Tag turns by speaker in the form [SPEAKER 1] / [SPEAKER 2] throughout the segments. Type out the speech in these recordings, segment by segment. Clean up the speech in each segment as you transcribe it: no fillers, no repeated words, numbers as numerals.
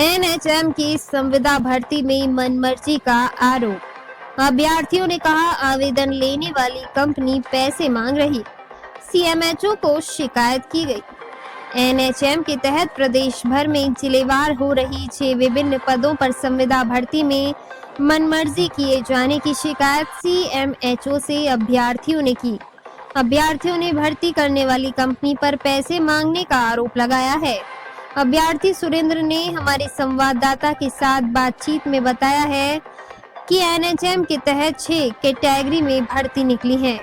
[SPEAKER 1] NHM की संविदा भर्ती में मनमर्जी का आरोप। अभ्यर्थियों ने कहा आवेदन लेने वाली कंपनी पैसे मांग रही। सीएमएचओ को शिकायत की गई। एनएचएम के तहत प्रदेश भर में जिलेवार हो रही 6 विभिन्न पदों पर संविदा भर्ती में मनमर्जी किए जाने की शिकायत सीएमएचओ से अभ्यर्थियों ने की। अभ्यर्थियों ने भर्ती करने वाली कंपनी पर पैसे मांगने का आरोप लगाया है। अभ्यर्थी सुरेंद्र ने हमारे संवाददाता के साथ बातचीत में बताया है कि एनएचएम के तहत 6 कैटेगरी में भर्ती निकली है।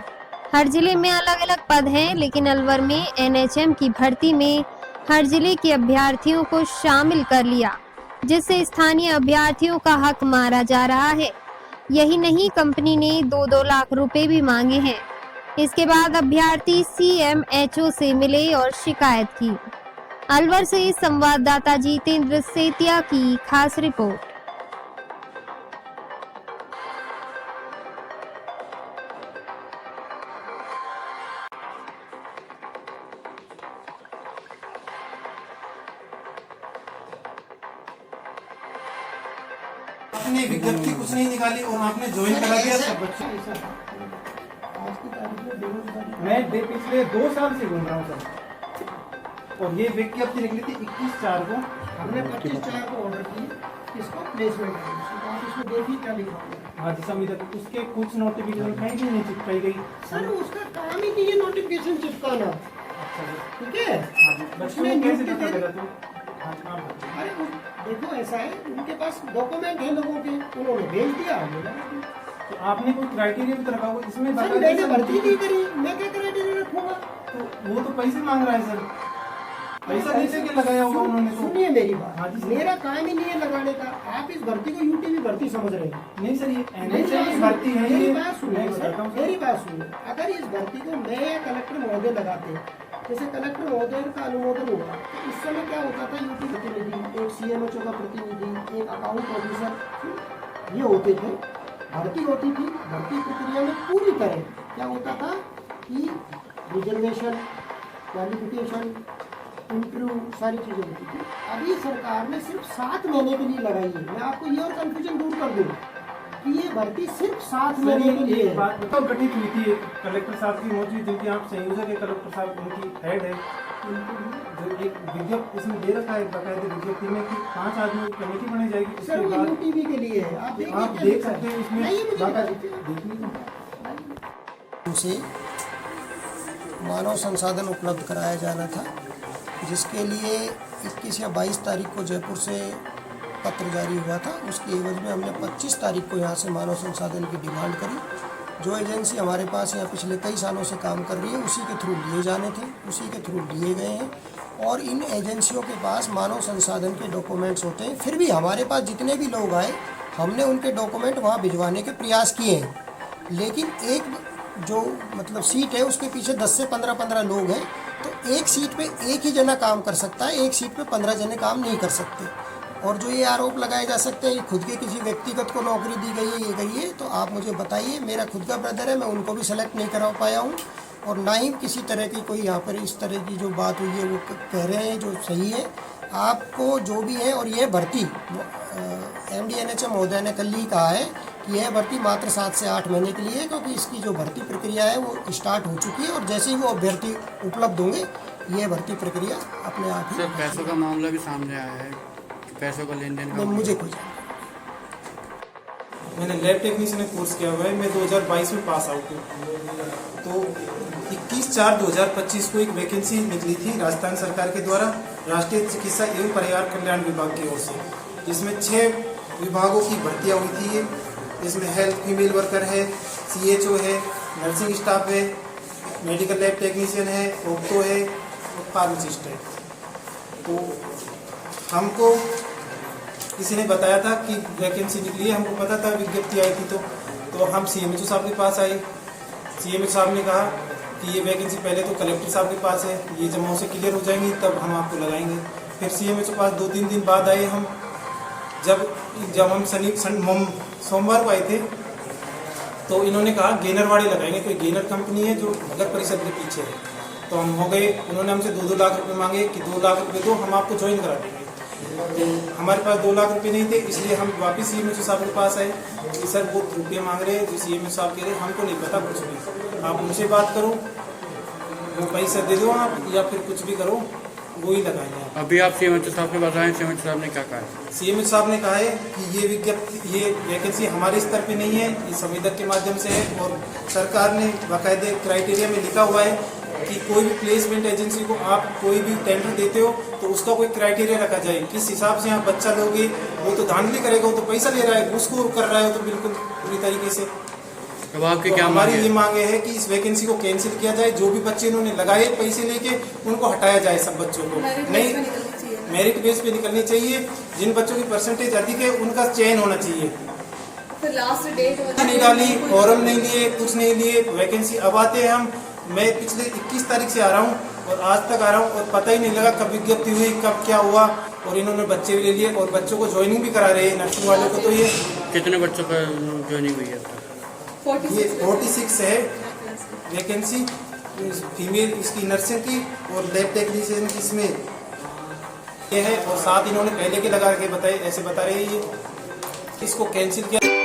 [SPEAKER 1] हर जिले में अलग अलग पद हैं, लेकिन अलवर में एनएचएम की भर्ती में हर जिले के अभ्यर्थियों को शामिल कर लिया, जिससे स्थानीय अभ्यर्थियों का हक मारा जा रहा है। यही नहीं, कंपनी ने 2-2 लाख रुपए भी मांगे हैं। इसके बाद अभ्यर्थी सीएमएचओ से मिले और शिकायत की। अलवर से संवाददाता जितेंद्र सेतिया की खास रिपोर्ट।
[SPEAKER 2] आपने विज्ञप्ति कुछ नहीं निकाली और आपने ज्वाइन करा दिया सब बच्चे।
[SPEAKER 3] मैं पिछले 2 साल से घूम रहा हूँ सर।
[SPEAKER 2] और ये विज्ञप्ति निकली थी 21/4 को।
[SPEAKER 3] हमने 25/4 को ऑर्डर की इसको प्लेसमेंट आप इसमें देखिए क्या लिखा हुआ।
[SPEAKER 2] हाँ जी संविदा उसके कुछ नोटिफिकेशन कहीं भी नहीं चिपकाई गई।
[SPEAKER 3] सर उसका काम ही नहीं है नोटिफिकेशन चिपकाना। ठीक है,
[SPEAKER 2] बच्चों को कैसे पता लगा तो?
[SPEAKER 3] अरे देखो ऐसा है, उनके पास डॉक्यूमेंट है लोगों के, उन्होंने भेज दिया।
[SPEAKER 2] तो आपने कोई क्राइटेरिया भी तो रखा हुआ इसमें?
[SPEAKER 3] मैंने भर्ती नहीं करी, मैं क्या क्राइटेरिया रखूंगा?
[SPEAKER 2] तो वो तो पैसे मांग रहा है सर। पैसा नीचे के लगाया होगा उन्होंने।
[SPEAKER 3] सुनिए मेरी बात।
[SPEAKER 2] हाँ जी,
[SPEAKER 3] मेरा काम ही नहीं है लगाने का। आप इस भर्ती को यूटीवी भर्ती समझ रहे हैं?
[SPEAKER 2] नहीं सर, ये एनएचएम की भर्ती है।
[SPEAKER 3] मेरी बात सुनिए सर, मेरी बात सुनिए। अगर इस भर्ती को मैं या कलेक्टर महोदय लगाते, जैसे कलेक्टर महोदय का अनुमोदन हुआ, तो इस समय क्या होता था, यूटी प्रतिनिधि, एक सीएमएचओ का प्रतिनिधि, एक अकाउंट ऑफिसर, ये होते थे। भर्ती होती थी। भर्ती प्रक्रिया में पूरी तरह क्या होता था कि रिजर्वेशन, क्वालिफिकेशन, इंटरव्यू, सारी चीजें होती थी। अभी सरकार ने सिर्फ 7 महीने के लिए लगाई है। मैं आपको ये और कंफ्यूजन दूर कर दूं कि ये भर्ती सिर्फ 7 महीने के लिए।
[SPEAKER 2] एक बात बताओ, गठित हुई थी कलेक्टर साहब की मौजूद, जिनकी आप संयोजक है, कलेक्टर साहब उनकी हेड है। जो एक विज्ञप्ति इसमें दे रखा है बाकायदे विज्ञप्ति में कि 5 आदमी की कमेटी बनाई जाएगी।
[SPEAKER 3] सर वो यूटीवी के लिए है, आप
[SPEAKER 2] देख सकते हैं इसमें।
[SPEAKER 3] उसे मानव संसाधन उपलब्ध कराया जाना था, जिसके लिए 21 या 22 तारीख को जयपुर से पत्र जारी हुआ था। उसके एवज में हमने 25 तारीख को यहाँ से मानव संसाधन की डिमांड करी। जो एजेंसी हमारे पास यहाँ पिछले कई सालों से काम कर रही है, उसी के थ्रू लिए जाने थे, उसी के थ्रू लिए गए हैं। और इन एजेंसियों के पास मानव संसाधन के डॉक्यूमेंट्स होते हैं। फिर भी हमारे पास जितने भी लोग आए, हमने उनके डॉक्यूमेंट वहाँ भिजवाने के प्रयास किए हैं। लेकिन एक जो मतलब सीट है, उसके पीछे 10 से 15 लोग हैं, तो एक सीट पे एक ही जना काम कर सकता है, एक सीट पे 15 जने काम नहीं कर सकते। और जो ये आरोप लगाए जा सकते हैं खुद के किसी व्यक्तिगत को नौकरी दी गई है, ये गई है, तो आप मुझे बताइए। मेरा खुद का ब्रदर है, मैं उनको भी सेलेक्ट नहीं करा पाया हूँ, और ना ही किसी तरह की कोई यहाँ पर इस तरह की जो बात हुई है वो कह रहे हैं जो सही है। आपको जो भी है, और ये भर्ती MD NHM महोदय ने कल ही कहा है कि यह भर्ती मात्र 7 से 8 महीने के लिए है, क्योंकि इसकी जो भर्ती प्रक्रिया है वो स्टार्ट हो चुकी है, और जैसे ही वो अभ्यर्थी उपलब्ध होंगे ये भर्ती प्रक्रिया अपने आप ही।
[SPEAKER 4] पैसों का मामला भी सामने आया है, पैसों का लेन देन का।
[SPEAKER 3] मुझे कोई
[SPEAKER 2] मैंने लैब टेक्नीशियन कोर्स किया हुआ है। मैं 2022 में पास आउट हूँ। तो 21/4/2025 को एक वैकेंसी निकली थी राजस्थान सरकार के द्वारा राष्ट्रीय चिकित्सा एवं परिवार कल्याण विभाग की ओर से, जिसमें 6 विभागों की भर्तियाँ हुई थी। इसमें हेल्थ फीमेल वर्कर है, CHO है, नर्सिंग स्टाफ है, मेडिकल लैब टेक्नीशियन है, ऑप्टो है और फार्मासिस्ट है। तो हमको किसी ने बताया था कि वैकेंसी निकली है, हमको पता था विज्ञप्ति आई थी। तो हम CMHO साहब के पास आए। CMHO साहब ने कहा कि ये वैकेंसी पहले तो कलेक्टर साहब के पास है, ये जमा से क्लियर हो जाएंगी तब हम आपको लगाएंगे। फिर CMHO पास 2-3 दिन बाद आए हम। जब हम सोमवार को आए थे तो इन्होंने कहा गेनरवाड़ी लगाएंगे। कोई गेनर कंपनी है जो नगर परिषद के पीछे है। तो हम हो गए। उन्होंने हमसे 2-2 लाख रुपए मांगे कि 2 लाख रुपए दो, हम आपको ज्वाइन करा देंगे। तो हमारे पास 2 लाख रुपए नहीं थे, इसलिए हम वापस CMHO साहब के पास आए कि सर वो रुपये मांग रहे हैं, जो CMHO साहब कह रहे हैं हमको नहीं पता कुछ भी, आप उनसे बात करो, वो पैसा दे दो आप, या फिर कुछ भी करो, वो ही लगाएंगे आप।
[SPEAKER 4] अभी आप CMHO साहब के पास आए, CMHO साहब ने क्या कहा है?
[SPEAKER 2] CMHO साहब ने कहा है कि ये वैकेंसी हमारे स्तर पे नहीं है, ये संवेदक के माध्यम से है, और सरकार ने बाकायदे क्राइटेरिया में लिखा हुआ है कि कोई भी प्लेसमेंट एजेंसी को आप कोई भी टेंडर देते हो तो उसका कोई क्राइटेरिया रखा जाए, किस हिसाब से आप बच्चा लोगे, वो तो धांधली करेगा, वो तो पैसा ले रहा है, घूसखोर कर रहा है, तो बिल्कुल पूरी तरीके से।
[SPEAKER 4] तो आपकी
[SPEAKER 2] तो
[SPEAKER 4] क्या
[SPEAKER 2] हमारी
[SPEAKER 4] मांग
[SPEAKER 2] ये
[SPEAKER 4] है?
[SPEAKER 2] मांगे है कि इस वैकेंसी को कैंसिल किया जाए, जो भी बच्चे इन्होंने लगाए पैसे लेके उनको हटाया जाए, सब बच्चों को नहीं, मेरिट बेस पे निकलनी चाहिए, जिन बच्चों की परसेंटेज अधिक है उनका चयन होना चाहिए।
[SPEAKER 5] तो लास्ट डेट
[SPEAKER 2] नहीं डाली, फॉर्म नहीं लिए, कुछ नहीं लिए, वैकेंसी अब आते हैं हम, मैं पिछले 21 तारीख से आ रहा हूँ और आज तक आ रहा हूँ और पता ही नहीं लगा कब विज्ञप्ति हुई, कब क्या हुआ, और इन्होंने बच्चे भी ले लिए और बच्चों को ज्वाइनिंग भी करा रहे हैं नर्सिंग वालों को। तो ये
[SPEAKER 4] कितने बच्चों का ज्वाइनिंग हुई है?
[SPEAKER 2] 46 है वैकेंसी फीमेल इसकी नर्सिंग की और लैब टेक्नीशियन की इसमें ये है, और साथ इन्होंने पहले के लगा के बताए, ऐसे बता रहे हैं ये, इसको कैंसिल किया।